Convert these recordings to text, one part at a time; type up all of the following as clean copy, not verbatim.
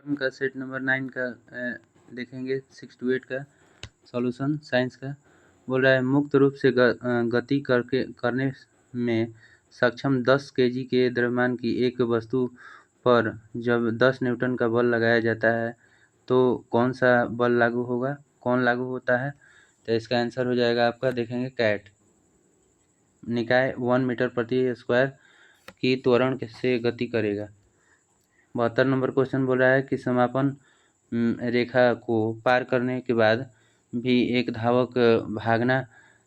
का set number 9 का देखेंगे 6 to 8 का सॉल्यूशन साइंस का। बोल रहा है मुक्त रूप से गति करने में सक्षम 10 kg के द्रव्यमान की एक वस्तु पर जब 10 न्यूटन का बल लगाया जाता है तो कौन सा बल लागू होगा, कौन लागू होता है? तो इसका आंसर हो जाएगा आपका, देखेंगे कैट। निकाय 1 मीटर प्रति स्क्वायर की त्वरण से गति करेगा। 72 नंबर क्वेश्चन बोल रहा है कि समापन रेखा को पार करने के बाद भी एक धावक भागना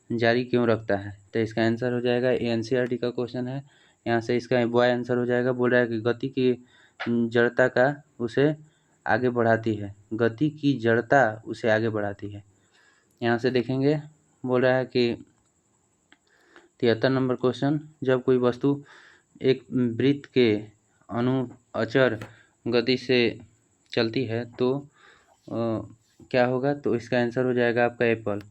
जारी क्यों रखता है? तो इसका आंसर हो जाएगा, एनसीईआरटी का क्वेश्चन है, यहाँ से इसका बॉय आंसर हो जाएगा। बोल रहा है कि गति की जड़ता का उसे आगे बढ़ाती है, गति की जड़ता उसे आगे बढ़ाती है। यहाँ से देखेंगे, बोल रहा है कि 73 नंबर क्वेश्चन, जब कोई वस्तु एक वृत्त के अचर गति से चलती है तो क्या होगा? तो इसका आंसर हो जाएगा आपका एप्पल।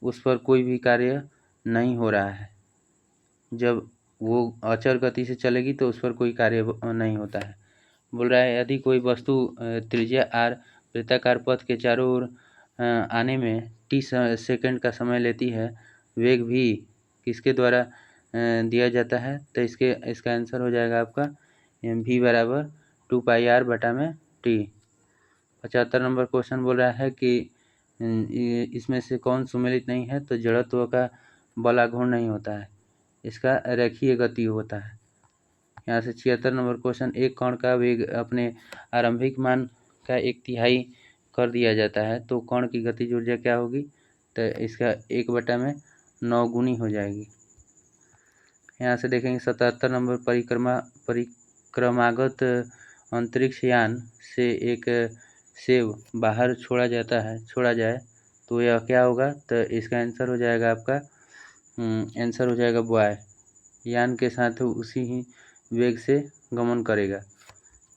उस पर कोई भी कार्य नहीं हो रहा है। जब वो अचर गति से चलेगी तो उस पर कोई कार्य नहीं होता है। बोल रहा है यदि कोई वस्तु त्रिज्या r वृत्ताकार पथ के चारों ओर आने में 30 सेकंड का समय लेती है, वेग भी किसके द्वारा दिया जाता है? तो इसका आंसर हो जाएगा आपका v बराबर 2πr/t। 75 नंबर क्वेश्चन बोल रहा है कि इसमें से कौन सुमेलित नहीं है? तो जड़त्व का बल आघूर्ण नहीं होता है, इसका रेखीय गति होता है। यहाँ से 76 नंबर क्वेश्चन, एक कण का वेग अपने आरंभिक मान का 1/3 कर दिया जाता है तो कण की गतिज ऊर्जा क्या होगी? तो इसका 1/9 गुनी हो जाएगी। यहाँ से देखेंगे 77 नंबर, परिक्रमागत अंतरिक्ष यान से एक सेव बाहर छोड़ा जाए तो यह क्या होगा? तो इसका आंसर हो जाएगा आपका, आंसर हो जाएगा बॉय। यान के साथ उसी ही वेग से गमन करेगा।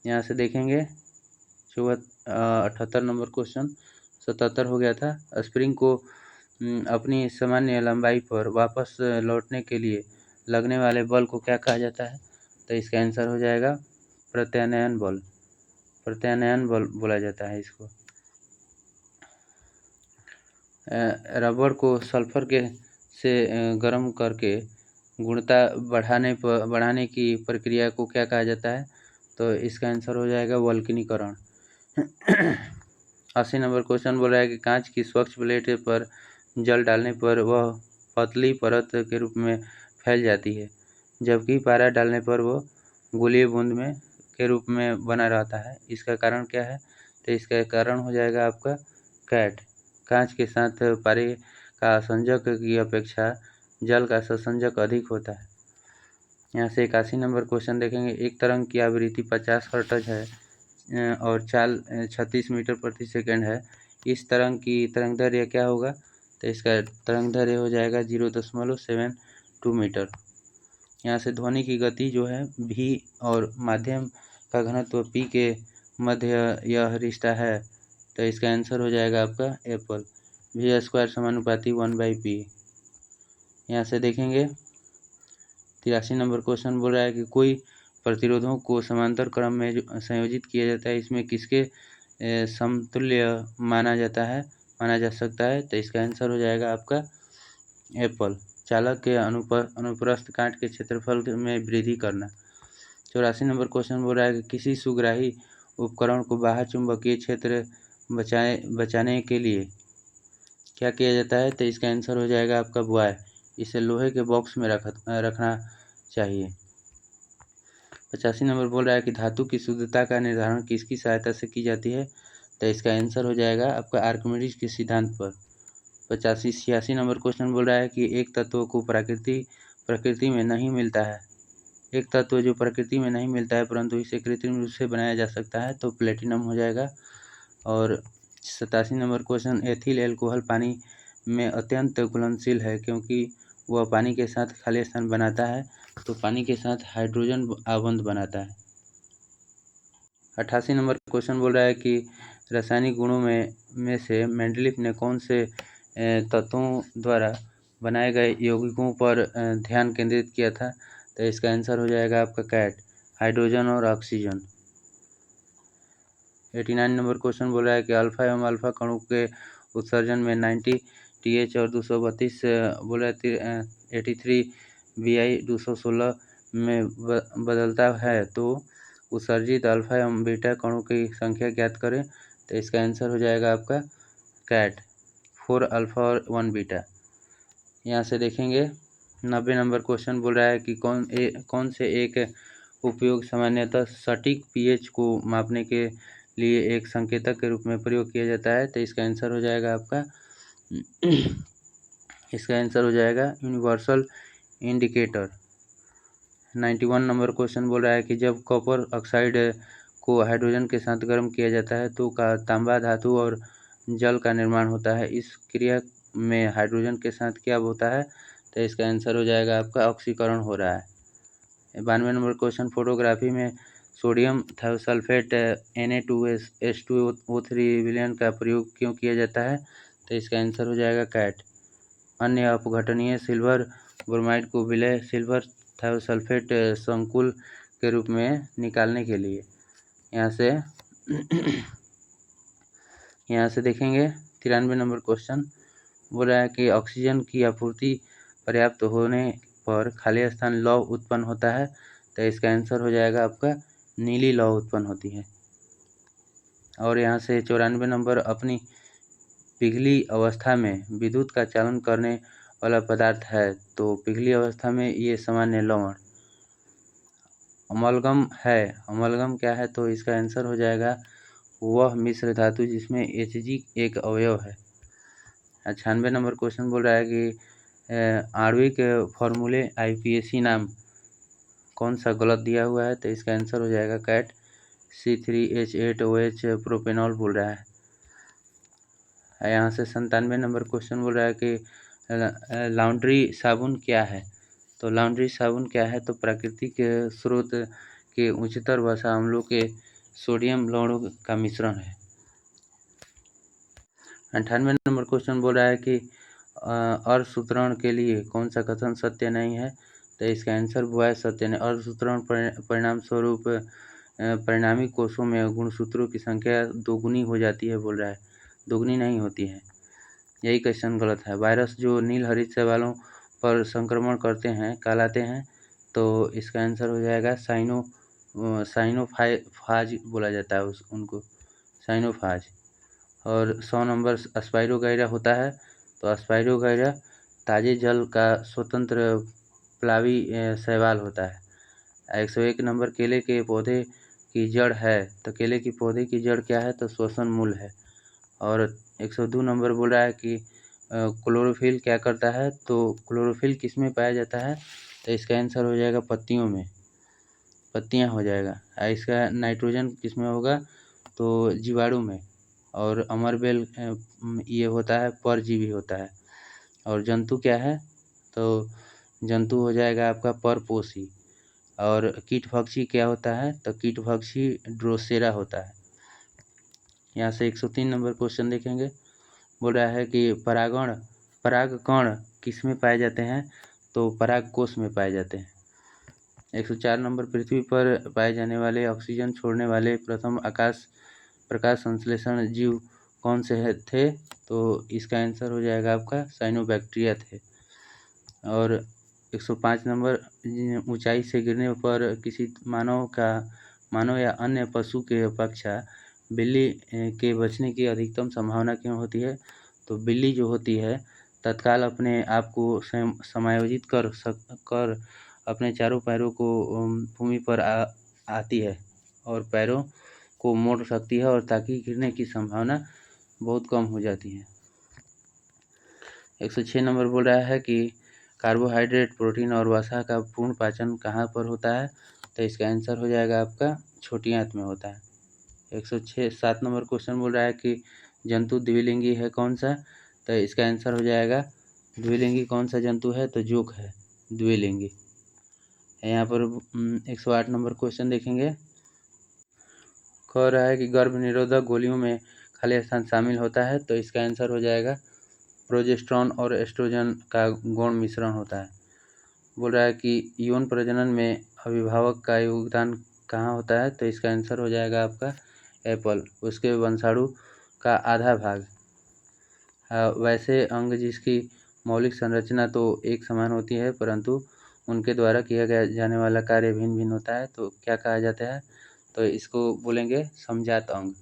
यहाँ से देखेंगे 78 नंबर क्वेश्चन, 77 हो गया था। स्प्रिंग को अपनी सामान्य लंबाई पर वापस लौटने के लिए लगने वाले बल को क्या कहा जाता है? तो इसका आंसर हो जाएगा प्रत्यानयन बल। प्रत्यानयन बल बोला जाता है इसको। रबर को सल्फर से गर्म करके गुणता बढ़ाने की प्रक्रिया को क्या कहा जाता है? तो इसका आंसर हो जाएगा वल्कनीकरण। 80 नंबर क्वेश्चन बोल रहा है कि कांच की स्वच्छ प्लेट पर जल डालने पर वह पतली परत के रूप में फैल जाती है, जबकि पारा डालने पर वह गोलीय बूंद में के रूप में बना रहता है। इसका कारण क्या है? तो इसका कारण हो जाएगा आपका कैट। कांच के साथ पारे का संजक की अपेक्षा जल का ससंजक अधिक होता है। यहाँ से 81 नंबर क्वेश्चन देखेंगे, एक तरंग की आवृत्ति 50 हर्ट्ज है और चाल 36 मीटर प्रति सेकंड है। इस तरंग की तरंगदैर्घ्य क्या होगा? तो इसका तरंगदैर्घ्य हो जाएगा 0.72 मीटर। यहाँ से ध्वनि की गति जो है v और माध्यम का घनत्व p के मध्य यह रिश्ता है, तो इसका आंसर हो जाएगा आपका एप्पल। v² समानुपाती 1/p। यहाँ से देखेंगे 83 नंबर क्वेश्चन बोल रहा है कि कोई प्रतिरोधों को समांतर क्रम में संयोजित किया जाता है, इसमें किसके समतुल्य माना जा सकता है? तो इसका आंसर हो जाएगा आपका एप्पल। चालक के अनुप्रस्थ काट के क्षेत्रफल में वृद्धि करना। 84 नंबर क्वेश्चन बोल रहा है कि किसी सुग्राही उपकरण को बाह्य चुंबकीय क्षेत्र बचाने के लिए क्या किया जाता है? तो इसका आंसर हो जाएगा आपका बॉय। इसे लोहे के बॉक्स में रखना चाहिए। 85 नंबर बोल रहा है कि धातु की शुद्धता का निर्धारण किसकी सहायता से की जाती है? तो इसका आंसर हो जाएगा आपका आर्किमिडीज के सिद्धांत पर। 86 नंबर क्वेश्चन बोल रहा है कि एक तत्व को प्रकृति में नहीं मिलता है, एक तत्व जो प्रकृति में नहीं मिलता है परंतु इसे कृत्रिम रूप से बनाया जा सकता है, तो प्लेटिनम हो जाएगा। और 87 नंबर क्वेश्चन, एथिल एल्कोहल पानी में अत्यंत घुलनशील है क्योंकि वह पानी के साथ खाली स्थान बनाता है, तो पानी के साथ हाइड्रोजन आबंध बनाता है। 88 नंबर क्वेश्चन बोल रहा है कि रासायनिक गुणों में से मेंडलीफ ने कौन से तत्वों द्वारा बनाए गए यौगिकों पर ध्यान केंद्रित किया था? तो इसका आंसर हो जाएगा आपका कैट, हाइड्रोजन और ऑक्सीजन। 89 नंबर क्वेश्चन बोल रहा है कि अल्फा एवं अल्फा कणों के उत्सर्जन में 90 TH और 232 बोल रहा है 83 BI 216 में बदलता है, तो उत्सर्जित अल्फा एवं बीटा कणों की संख्या ज्ञात करें। तो इसका आंसर हो जाएगा आपका कैट 4 अल्फा और 1 बीटा। यहाँ से देखेंगे 90 नंबर क्वेश्चन बोल रहा है कि कौन से एक उपयोग सामान्यतः सटीक pH को मापने के लिए एक संकेतक के रूप में प्रयोग किया जाता है। तो इसका आंसर हो जाएगा आपका इसका आंसर हो जाएगा यूनिवर्सल इंडिकेटर। 91 नंबर क्वेश्चन बोल रहा है कि जब कॉपर ऑक्साइड को हाइड्रोजन के साथ गर्म किया जाता है तो तांबा धातु और जल का निर्माण होता है। इस क्रिया में हाइड्रोजन के साथ क्या होता है? तो इसका आंसर हो जाएगा आपका ऑक्सीकरण हो रहा है। 92 नंबर क्वेश्चन फोटोग्राफी में सोडियम थायोसल्फेट Na2S2O3 विलयन का प्रयोग क्यों किया जाता है? तो इसका आंसर हो जाएगा कैट। अन्य अपघटनीय सिल्वर ब्रोमाइड को विलय सिल्वर थायोसल्फेट संकुल के रूप में निकालने के लिए। यहाँ से देखेंगे 93 नंबर क्वेश्चन बोल रहा है कि ऑक्सीजन की आपूर्ति पर्याप्त होने पर खाली स्थान लौ उत्पन्न होता है। तो इसका आंसर हो जाएगा आपका नीली लौ उत्पन्न होती है। और यहाँ से 94 नंबर अपनी पिघली अवस्था में विद्युत का चालन करने वाला पदार्थ है। तो पिघली अवस्था में ये सामान्य लवण अमलगम है। अमलगम क्या है? तो इसका आंसर हो जाएगा वह मिश्र धातु जिसमें Hg एक अवयव है। 96 नंबर क्वेश्चन बोल रहा है कि आणविक फॉर्मूले IPAC नाम कौन सा गलत दिया हुआ है? तो इसका आंसर हो जाएगा कैट C3H8OH प्रोपेनॉल बोल रहा है। यहाँ से 97 नंबर क्वेश्चन बोल रहा है कि लॉन्ड्री साबुन क्या है? तो लॉन्ड्री साबुन क्या है? तो प्राकृतिक स्रोत के उच्चतर वसा अम्लों के सोडियम लवणों का मिश्रण है। 98 नंबर क्वेश्चन बोल रहा है कि अर्धसूत्रण के लिए कौन सा कथन सत्य नहीं है? तो इसका आंसर हुआ है सत्य नहीं। अर्धसूत्रण परिणाम स्वरूप परिणामी कोषों में गुणसूत्रों की संख्या दोगुनी हो जाती है बोल रहा है, दोगुनी नहीं होती है। यही क्वेश्चन गलत है। वायरस जो नील हरित शैवालों पर संक्रमण करते हैं कहलाते हैं। तो इसका आंसर हो जाएगा साइनोफाज बोला जाता है उनको, साइनोफाज। और 100 नंबर स्पाइरोगाइरा होता है। तो स्पाइरोगाइरा ताजे जल का स्वतंत्र प्लावी शैवाल होता है। 101 नंबर केले के पौधे की जड़ है। तो केले की पौधे की जड़ क्या है? तो श्वसन मूल है। और 102 नंबर बोल रहा है कि क्लोरोफिल क्या करता है? तो क्लोरोफिल किस में पाया जाता है? तो इसका आंसर हो जाएगा पत्तियों में, पत्तियां हो जाएगा। इसका नाइट्रोजन किस में होगा? तो जीवाणु में। और अमरबेल ये होता है परजीवी होता है। और जंतु क्या है? तो जंतु हो जाएगा आपका परपोषी। और कीटभक्षी क्या होता है? तो कीटभक्षी ड्रोसेरा होता है। यहाँ से 103 नंबर क्वेश्चन देखेंगे। बोल रहा है कि परागकण किस में पाए जाते हैं? तो परागकोश में पाए जाते हैं। 104 नंबर पृथ्वी पर पाए जाने वाले ऑक्सीजन छोड़ने वाले प्रथम प्रकाश संश्लेषण जीव कौन से थे? तो इसका आंसर हो जाएगा आपका साइनोबैक्टीरिया थे। और 105 नंबर ऊंचाई से गिरने पर किसी मानव या अन्य पशु के अपेक्षा बिल्ली के बचने की अधिकतम संभावना क्यों होती है? तो बिल्ली जो होती है तत्काल अपने आप को समायोजित कर अपने चारों पैरों को भूमि पर आती है और पैरों को मोड़ सकती है, और ताकि गिरने की संभावना बहुत कम हो जाती है। 106 नंबर बोल रहा है कि कार्बोहाइड्रेट, प्रोटीन और वसा का पूर्ण पाचन कहाँ पर होता है? तो इसका आंसर हो जाएगा आपका छोटी आंत में होता है। 107 नंबर क्वेश्चन बोल रहा है कि जंतु द्विलिंगी है कौन सा? तो इसका आंसर हो जाएगा द्विलिंगी कौन सा जंतु है? तो जोक है द्विलिंगी। यहाँ पर 108 नंबर क्वेश्चन देखेंगे। कह रहा है कि गर्भ निरोधक गोलियों में खाली स्थान शामिल होता है। तो इसका आंसर हो जाएगा प्रोजेस्टेरॉन और एस्ट्रोजन का गौण मिश्रण होता है। बोल रहा है कि यौन प्रजनन में अभिभावक का योगदान कहाँ होता है? तो इसका आंसर हो जाएगा आपका एप्पल, उसके वंशाणु का आधा भाग। वैसे अंग जिसकी मौलिक संरचना तो एक समान होती है, परंतु उनके द्वारा किया जाने वाला कार्य भिन्न भिन्न होता है, तो क्या कहा जाता है? तो इसको बोलेंगे समजात अंग।